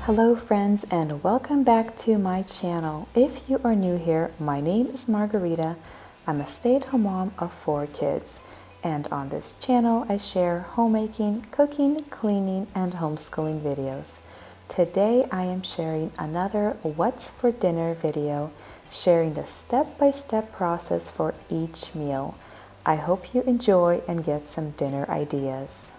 Hello friends, and welcome back to my channel. If you are new here, my name is Margarita. I'm a stay-at-home mom of 4 kids, and on this channel I share homemaking, cooking, cleaning, and homeschooling videos. Today I am sharing another What's for Dinner video, sharing the step-by-step process for each meal. I hope you enjoy and get some dinner ideas.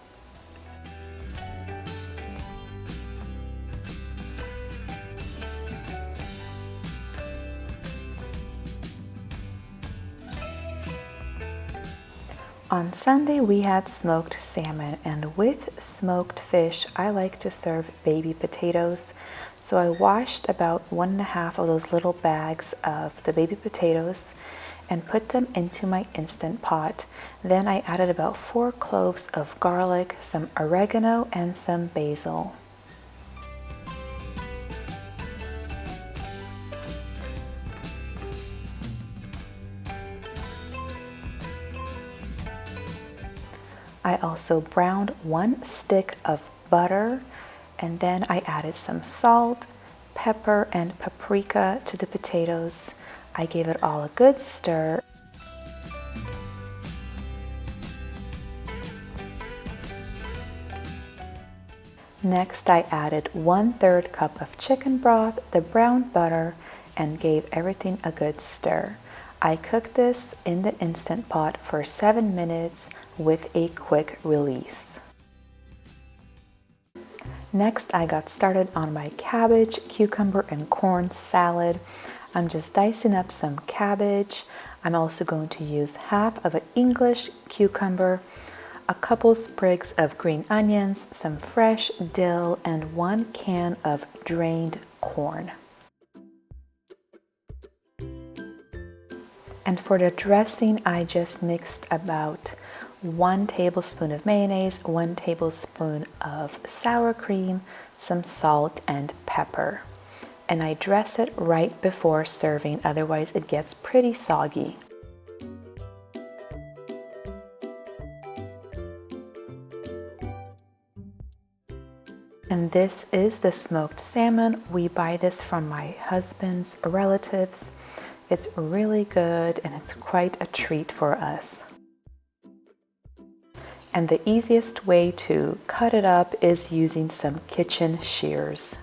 On Sunday we had smoked salmon, and with smoked fish I like to serve baby potatoes. So I washed about 1.5 of those little bags of the baby potatoes and put them into my Instant Pot. Then I added about 4 cloves of garlic, some oregano, and some basil. I also browned 1 stick of butter, and then I added some salt, pepper, and paprika to the potatoes. I gave it all a good stir. Next, I added 1/3 cup of chicken broth, the browned butter, and gave everything a good stir. I cooked this in the Instant Pot for 7 minutes with a quick release. Next, I got started on my cabbage, cucumber, and corn salad. I'm just dicing up some cabbage. I'm also going to use half of an English cucumber, a couple sprigs of green onions, some fresh dill, and 1 can of drained corn. And for the dressing, I just mixed about 1 tablespoon of mayonnaise, 1 tablespoon of sour cream, some salt, and pepper. And I dress it right before serving, otherwise it gets pretty soggy. And this is the smoked salmon. We buy this from my husband's relatives. It's really good and it's quite a treat for us. And the easiest way to cut it up is using some kitchen shears.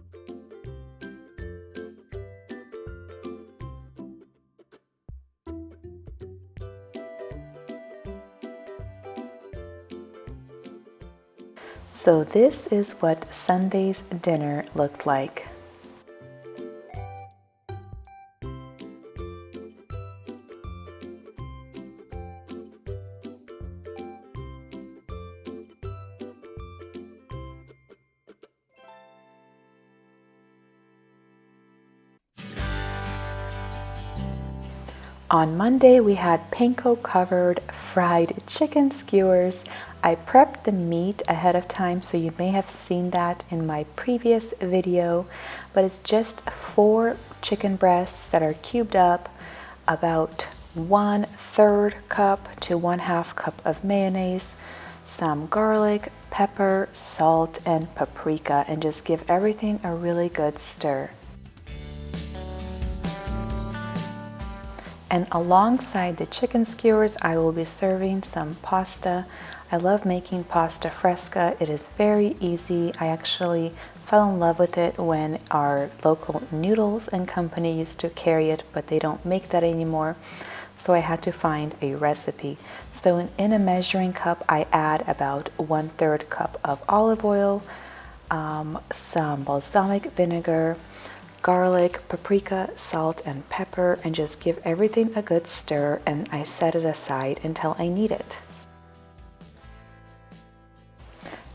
So this is what Sunday's dinner looked like. On Monday, we had panko covered fried chicken skewers. I prepped the meat ahead of time, so you may have seen that in my previous video, but it's just 4 chicken breasts that are cubed up, about 1/3 cup to 1/2 cup of mayonnaise, some garlic, pepper, salt, and paprika, and just give everything a really good stir. And alongside the chicken skewers, I will be serving some pasta. I love making pasta fresca. It is very easy. I actually fell in love with it when our local noodles and company used to carry it, but they don't make that anymore. So I had to find a recipe. So in a measuring cup, I add about 1/3 cup of olive oil, some balsamic vinegar, garlic, paprika, salt, and pepper, and just give everything a good stir, and I set it aside until I need it.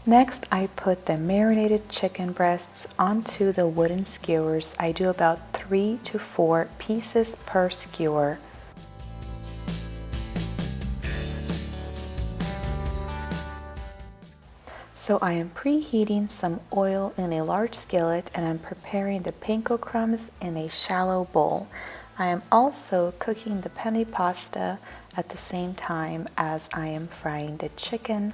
Next, I put the marinated chicken breasts onto the wooden skewers. I do about 3 to 4 pieces per skewer. So I am preheating some oil in a large skillet, and I'm preparing the panko crumbs in a shallow bowl. I am also cooking the penne pasta at the same time as I am frying the chicken,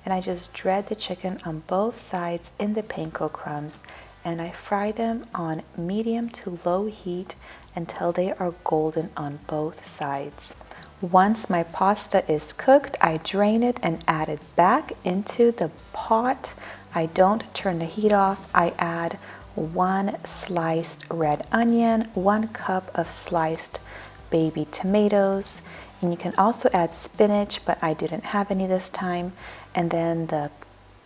and I just dread the chicken on both sides in the panko crumbs, and I fry them on medium to low heat until they are golden on both sides. Once my pasta is cooked, I drain it and add it back into the pot. I don't turn the heat off. I add 1 sliced red onion, 1 cup of sliced baby tomatoes, and you can also add spinach, but I didn't have any this time, and then the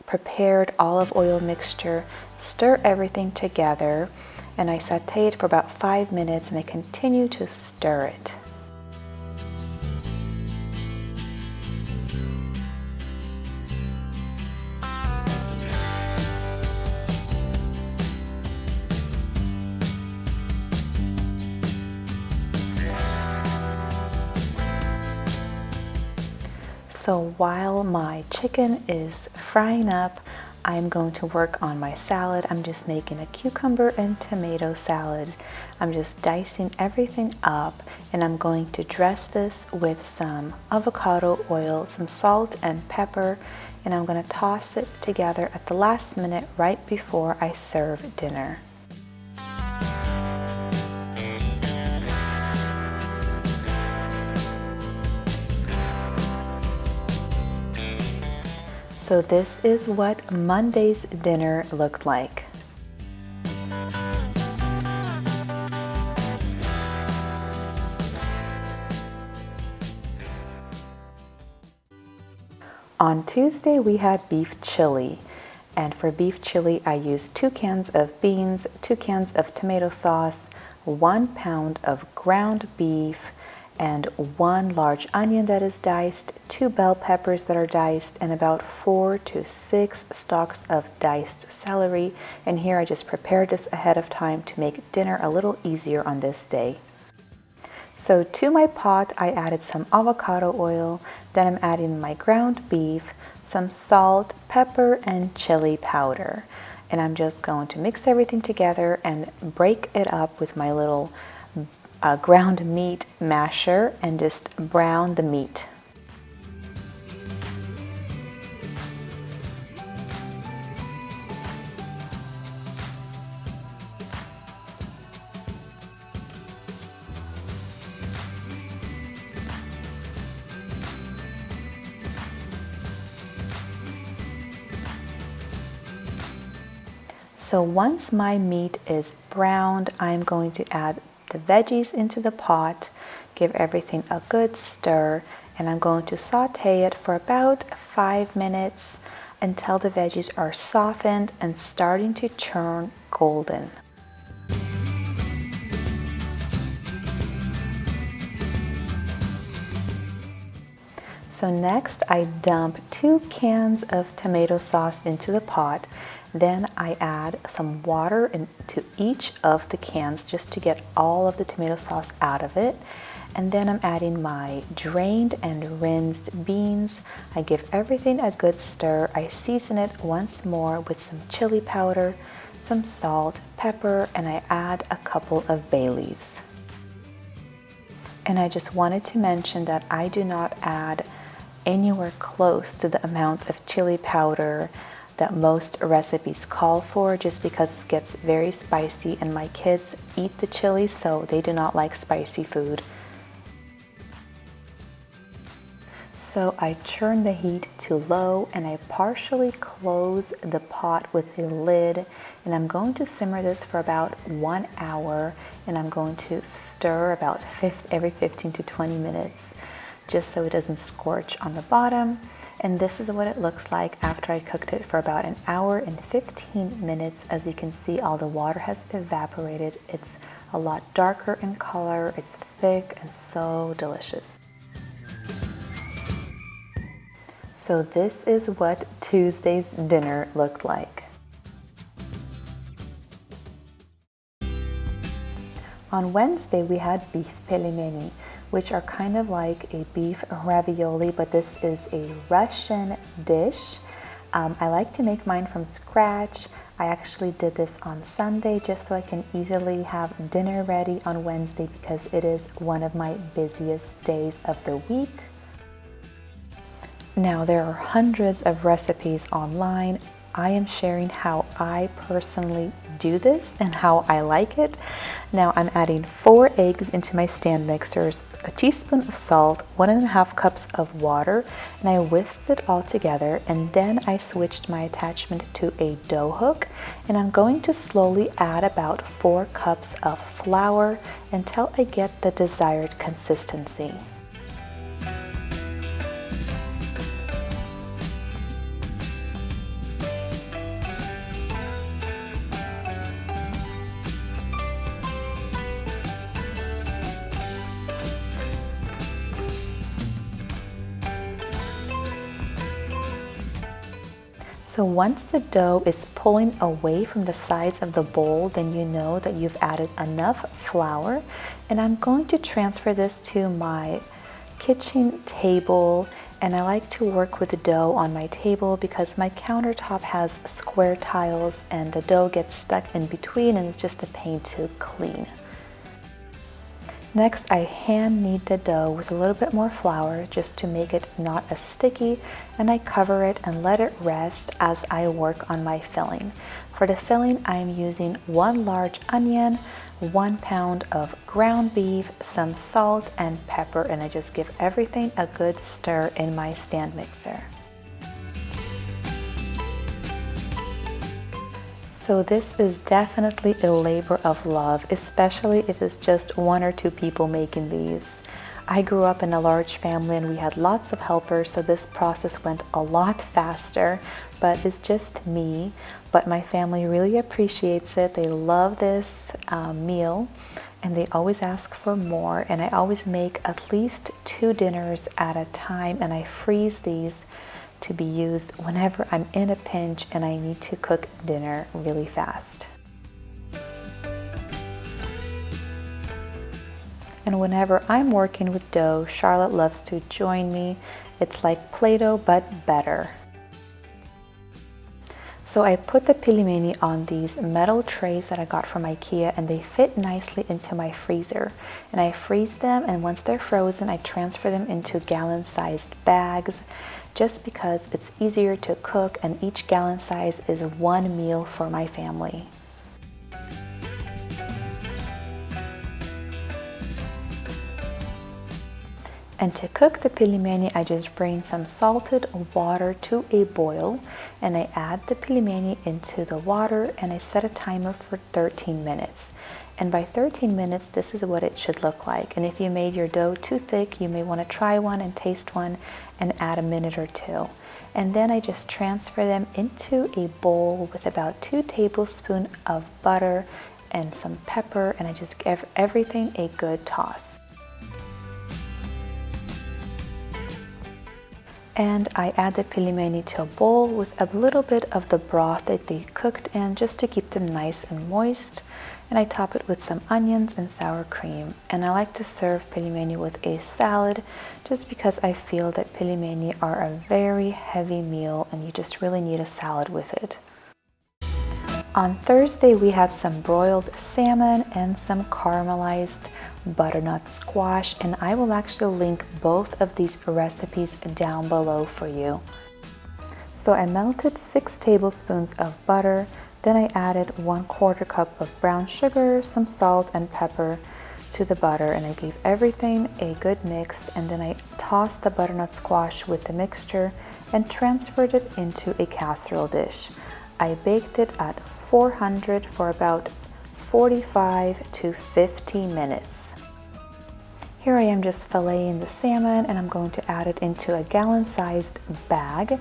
prepared olive oil mixture. Stir everything together, and I saute it for about 5 minutes, and I continue to stir it. So while my chicken is frying up, I'm going to work on my salad. I'm just making a cucumber and tomato salad. I'm just dicing everything up, and I'm going to dress this with some avocado oil, some salt and pepper, and I'm going to toss it together at the last minute right before I serve dinner. So this is what Monday's dinner looked like. On Tuesday we had beef chili, and for beef chili I used 2 cans of beans, 2 cans of tomato sauce, 1 pound of ground beef, and 1 large onion that is diced, 2 bell peppers that are diced, and about 4 to 6 stalks of diced celery. And here I just prepared this ahead of time to make dinner a little easier on this day. So to my pot I added some avocado oil, then I'm adding my ground beef, some salt, pepper, and chili powder. And I'm just going to mix everything together and break it up with my little ground meat masher and just brown the meat. So once my meat is browned, I'm going to add the veggies into the pot, give everything a good stir, and I'm going to saute it for about 5 minutes until the veggies are softened and starting to turn golden. So next I dump 2 cans of tomato sauce into the pot. Then I add some water into each of the cans just to get all of the tomato sauce out of it. And then I'm adding my drained and rinsed beans. I give everything a good stir. I season it once more with some chili powder, some salt, pepper, and I add a couple of bay leaves. And I just wanted to mention that I do not add anywhere close to the amount of chili powder that most recipes call for, just because it gets very spicy and my kids eat the chili, so they do not like spicy food. So I turn the heat to low and I partially close the pot with a lid, and I'm going to simmer this for about 1 hour, and I'm going to stir about every 15 to 20 minutes just so it doesn't scorch on the bottom. And this is what it looks like after I cooked it for about 1 hour and 15 minutes. As you can see, all the water has evaporated. It's a lot darker in color. It's thick and so delicious. So this is what Tuesday's dinner looked like. On Wednesday, we had beef pelemeni, which are kind of like a beef ravioli, but this is a Russian dish. I like to make mine from scratch. I actually did this on Sunday just so I can easily have dinner ready on Wednesday, because it is one of my busiest days of the week. Now, there are hundreds of recipes online. I am sharing how I personally do this and how I like it. Now I'm adding 4 eggs into my stand mixers, a teaspoon of salt, 1.5 cups of water, and I whisked it all together, and then I switched my attachment to a dough hook, and I'm going to slowly add about 4 cups of flour until I get the desired consistency. So once the dough is pulling away from the sides of the bowl, then you know that you've added enough flour. And I'm going to transfer this to my kitchen table. And I like to work with the dough on my table because my countertop has square tiles and the dough gets stuck in between and it's just a pain to clean. Next, I hand knead the dough with a little bit more flour just to make it not as sticky, and I cover it and let it rest as I work on my filling. For the filling, I'm using 1 large onion, 1 pound of ground beef, some salt and pepper, and I just give everything a good stir in my stand mixer. So this is definitely a labor of love, especially if it's just 1 or 2 people making these. I grew up in a large family and we had lots of helpers, so this process went a lot faster, but it's just me. But my family really appreciates it. They love this meal and they always ask for more, and I always make at least 2 dinners at a time, and I freeze these to be used whenever I'm in a pinch and I need to cook dinner really fast. And whenever I'm working with dough, Charlotte loves to join me. It's like Play-Doh but better. So I put the pelemeni on these metal trays that I got from IKEA, and they fit nicely into my freezer. And I freeze them, and once they're frozen, I transfer them into gallon-sized bags, just because it's easier to cook, and each gallon size is 1 meal for my family. And to cook the pelemeni, I just bring some salted water to a boil, and I add the pelemeni into the water, and I set a timer for 13 minutes. And by 13 minutes, this is what it should look like. And if you made your dough too thick, you may want to try one and taste one and add a minute or 2. And then I just transfer them into a bowl with about 2 tablespoons of butter and some pepper, and I just give everything a good toss. And I add the pelemeni to a bowl with a little bit of the broth that they cooked in, just to keep them nice and moist. And I top it with some onions and sour cream. And I like to serve pelemeni with a salad, just because I feel that pelemeni are a very heavy meal and you just really need a salad with it. On Thursday, we had some broiled salmon and some caramelized butternut squash, and I will actually link both of these recipes down below for you. So I melted 6 tablespoons of butter, then I added 1/4 cup of brown sugar, some salt and pepper to the butter, and I gave everything a good mix, and then I tossed the butternut squash with the mixture and transferred it into a casserole dish. I baked it at 400 for about 45 to 50 minutes. Here I am just filleting the salmon, and I'm going to add it into a gallon-sized bag,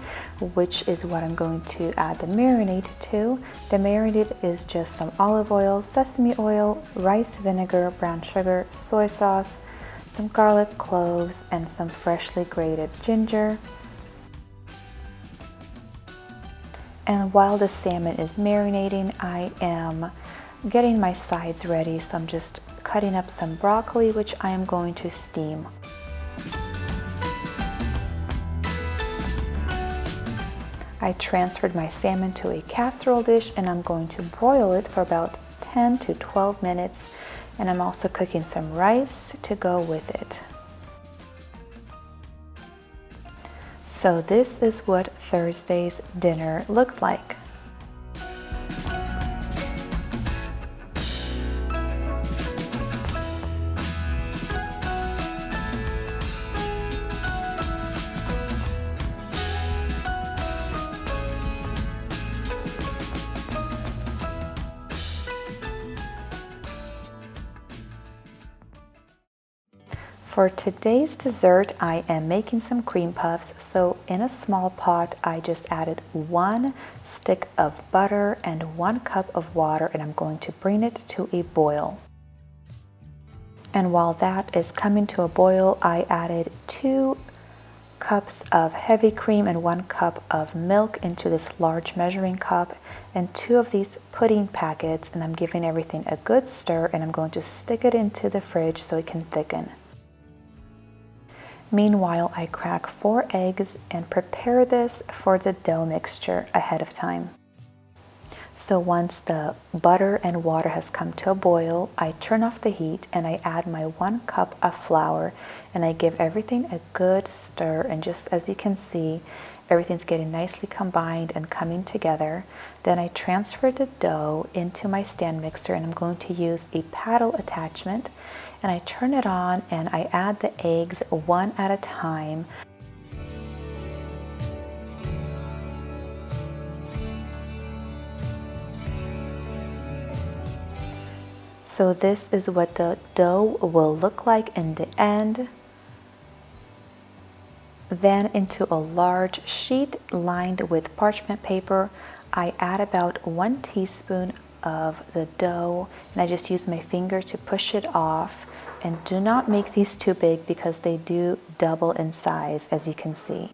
which is what I'm going to add the marinade to. The marinade is just some olive oil, sesame oil, rice vinegar, brown sugar, soy sauce, some garlic cloves, and some freshly grated ginger. And while the salmon is marinating, I am getting my sides ready, so I'm just cutting up some broccoli, which I am going to steam. I transferred my salmon to a casserole dish, and I'm going to broil it for about 10 to 12 minutes, and I'm also cooking some rice to go with it. So this is what Thursday's dinner looked like. For today's dessert, I am making some cream puffs. So in a small pot, I just added 1 stick of butter and 1 cup of water, and I'm going to bring it to a boil. And while that is coming to a boil, I added 2 cups of heavy cream and 1 cup of milk into this large measuring cup, and 2 of these pudding packets, and I'm giving everything a good stir, and I'm going to stick it into the fridge so it can thicken. Meanwhile, I crack 4 eggs and prepare this for the dough mixture ahead of time. So once the butter and water has come to a boil, I turn off the heat and I add my 1 cup of flour, and I give everything a good stir, and just as you can see, everything's getting nicely combined and coming together. Then I transfer the dough into my stand mixer, and I'm going to use a paddle attachment, and I turn it on and I add the eggs one at a time. So this is what the dough will look like in the end. Then into a large sheet lined with parchment paper, I add about 1 teaspoon of the dough, and I just use my finger to push it off. And do not make these too big because they do double in size, as you can see.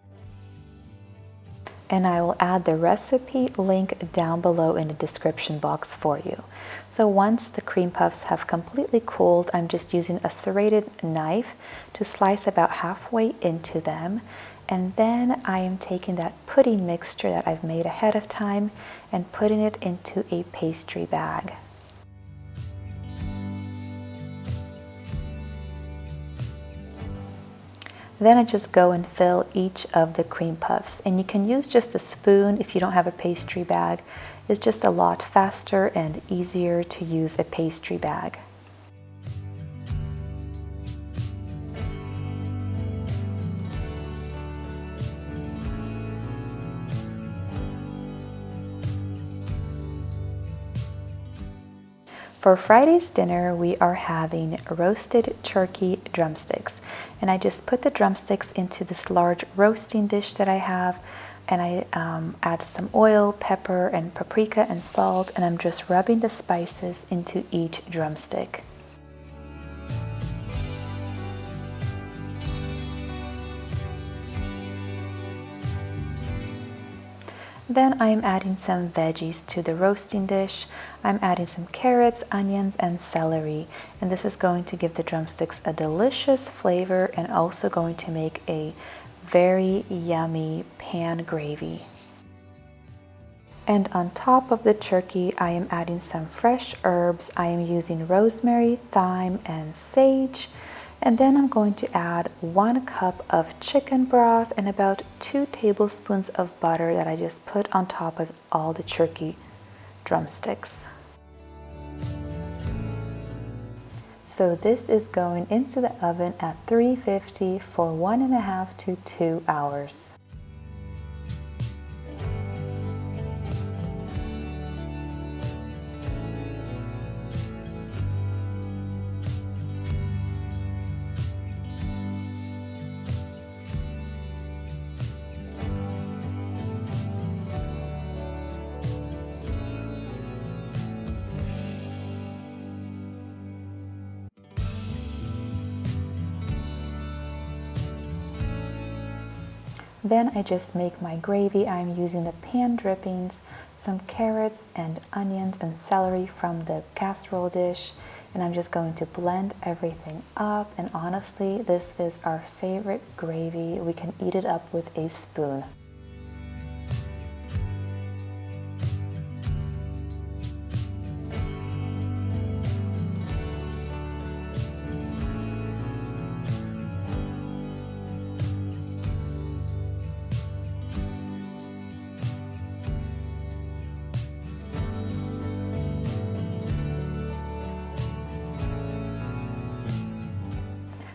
And I will add the recipe link down below in the description box for you. So once the cream puffs have completely cooled, I'm just using a serrated knife to slice about halfway into them. And then I am taking that pudding mixture that I've made ahead of time and putting it into a pastry bag. Then I just go and fill each of the cream puffs, and you can use just a spoon if you don't have a pastry bag. It's just a lot faster and easier to use a pastry bag. For Friday's dinner, we are having roasted turkey drumsticks. And I just put the drumsticks into this large roasting dish that I have, and I add some oil, pepper, and paprika and salt, and I'm just rubbing the spices into each drumstick. Then I'm adding some veggies to the roasting dish. I'm adding some carrots, onions, and celery, and this is going to give the drumsticks a delicious flavor and also going to make a very yummy pan gravy. And on top of the turkey, I am adding some fresh herbs. I am using rosemary, thyme, and sage. And then I'm going to add 1 cup of chicken broth and about 2 tablespoons of butter that I just put on top of all the turkey drumsticks. So this is going into the oven at 350 for 1.5 to 2 hours. Then I just make my gravy. I'm using the pan drippings, some carrots and onions and celery from the casserole dish, and I'm just going to blend everything up. And honestly, this is our favorite gravy. We can eat it up with a spoon.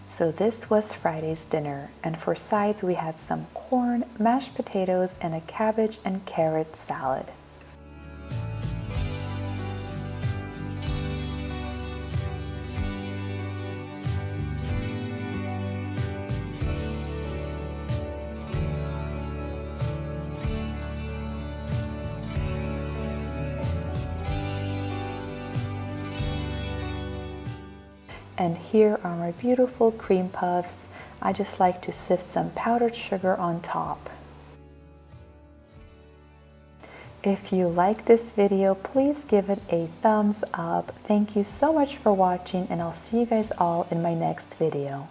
So this was Friday's dinner, and for sides we had some corn, mashed potatoes, and a cabbage and carrot salad. And here are my beautiful cream puffs. I just like to sift some powdered sugar on top. If you like this video, please give it a thumbs up. Thank you so much for watching, and I'll see you guys all in my next video.